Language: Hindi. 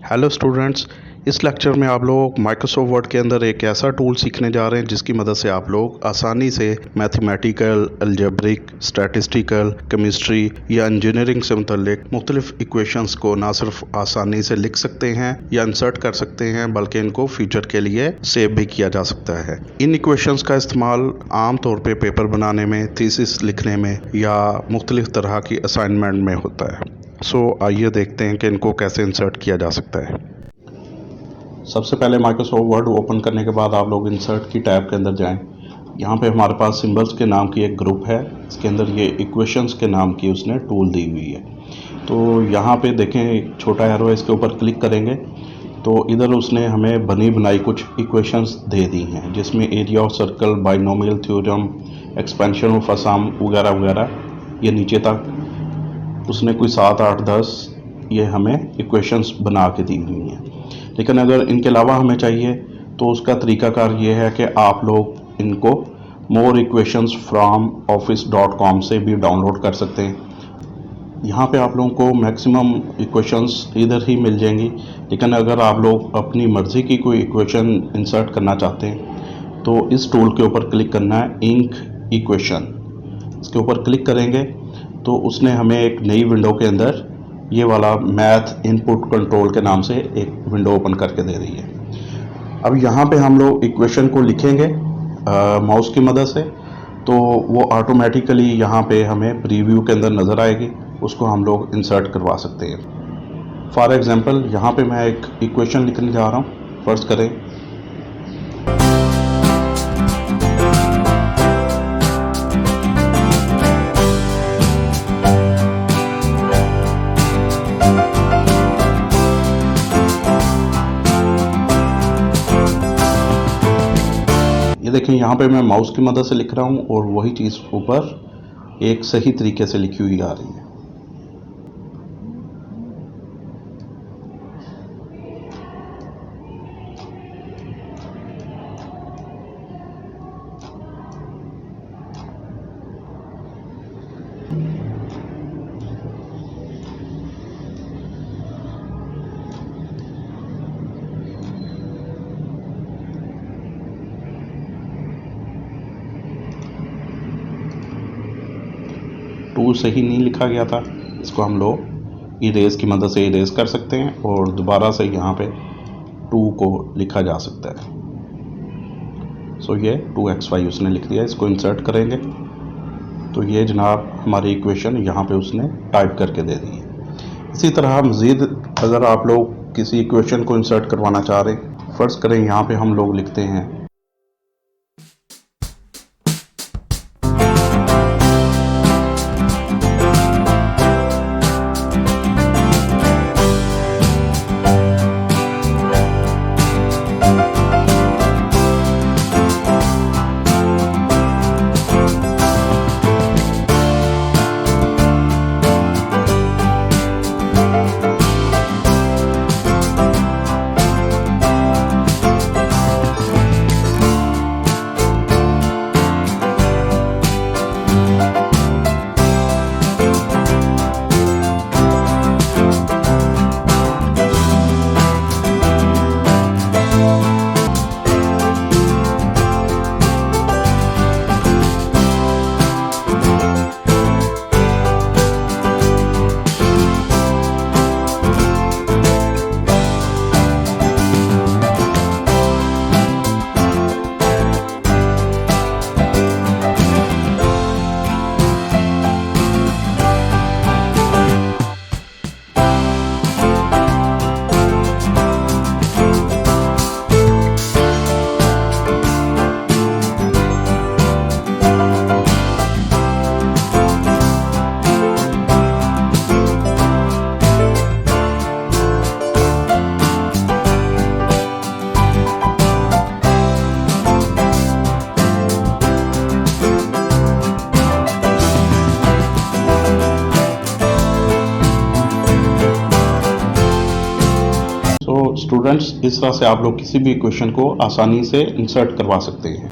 हेलो स्टूडेंट्स, इस लेक्चर में आप लोग माइक्रोसॉफ्ट वर्ड के अंदर एक ऐसा टूल सीखने जा रहे हैं जिसकी मदद से आप लोग आसानी से मैथमेटिकल, अलजेब्रिक, स्टैटिस्टिकल, केमिस्ट्री या इंजीनियरिंग से मुतल्लिक मुख्तलिफ इक्वेशंस को ना सिर्फ आसानी से लिख सकते हैं या इंसर्ट कर सकते हैं बल्कि इनको फ्यूचर के लिए सेव भी किया जा सकता है। इन इक्वेशंस का इस्तेमाल आम तौर पर पेपर बनाने में, थीसिस लिखने में या मुख्तलिफ तरह की असाइनमेंट में होता है। आइए देखते हैं कि इनको कैसे इंसर्ट किया जा सकता है। सबसे पहले माइक्रोसॉफ्ट वर्ड ओपन करने के बाद आप लोग इंसर्ट की टैब के अंदर जाएं। यहाँ पे हमारे पास सिंबल्स के नाम की एक ग्रुप है, इसके अंदर ये इक्वेशंस के नाम की उसने टूल दी हुई है। तो यहाँ पे देखें एक छोटा एरो है, इसके ऊपर क्लिक करेंगे तो इधर उसने हमें बनी बनाई कुछ इक्वेशंस दे दी हैं जिसमें area of circle, binomial theorem, expansion of Assam वगैरह वगैरह, ये नीचे तक उसने कोई 7, 8, 10 ये हमें इक्वेशंस बना के दी हुई हैं। लेकिन अगर इनके अलावा हमें चाहिए तो उसका तरीकाकार ये है कि आप लोग इनको मोर इक्वेशंस फ्रॉम office.com से भी डाउनलोड कर सकते हैं। यहाँ पे आप लोगों को मैक्सिमम इक्वेशंस इधर ही मिल जाएंगी, लेकिन अगर आप लोग अपनी मर्ज़ी की कोई इक्वेशन इंसर्ट करना चाहते हैं तो इस टूल के ऊपर क्लिक करना है, इंक इक्वेशन। इसके ऊपर क्लिक करेंगे तो उसने हमें एक नई विंडो के अंदर ये वाला मैथ इनपुट कंट्रोल के नाम से एक विंडो ओपन करके दे रही है। अब यहाँ पे हम लोग इक्वेशन को लिखेंगे माउस की मदद से, तो वो ऑटोमेटिकली यहाँ पे हमें प्रीव्यू के अंदर नज़र आएगी, उसको हम लोग इंसर्ट करवा सकते हैं। फॉर एग्जांपल यहाँ पे मैं एक इक्वेशन लिखने जा रहा हूँ। फर्स्ट करें देखें, यहाँ पे मैं माउस की मदद से लिख रहा हूँ और वही चीज़ ऊपर एक सही तरीके से लिखी हुई आ रही है। टू सही नहीं लिखा गया था, इसको हम लोग इरेज की मदद से इरेज कर सकते हैं और दोबारा से यहाँ पे 2 को लिखा जा सकता है। ये 2xy उसने लिख दिया। इसको इंसर्ट करेंगे तो ये जनाब हमारी इक्वेशन यहाँ पे उसने टाइप करके दे दी है। इसी तरह मज़ीद अगर आप लोग किसी इक्वेशन को इंसर्ट करवाना चाह रहे हैं, फ़र्ज़ करें यहाँ पे हम लोग लिखते हैं स्टूडेंट्स, इस तरह से आप लोग किसी भी इक्वेशन को आसानी से इंसर्ट करवा सकते हैं।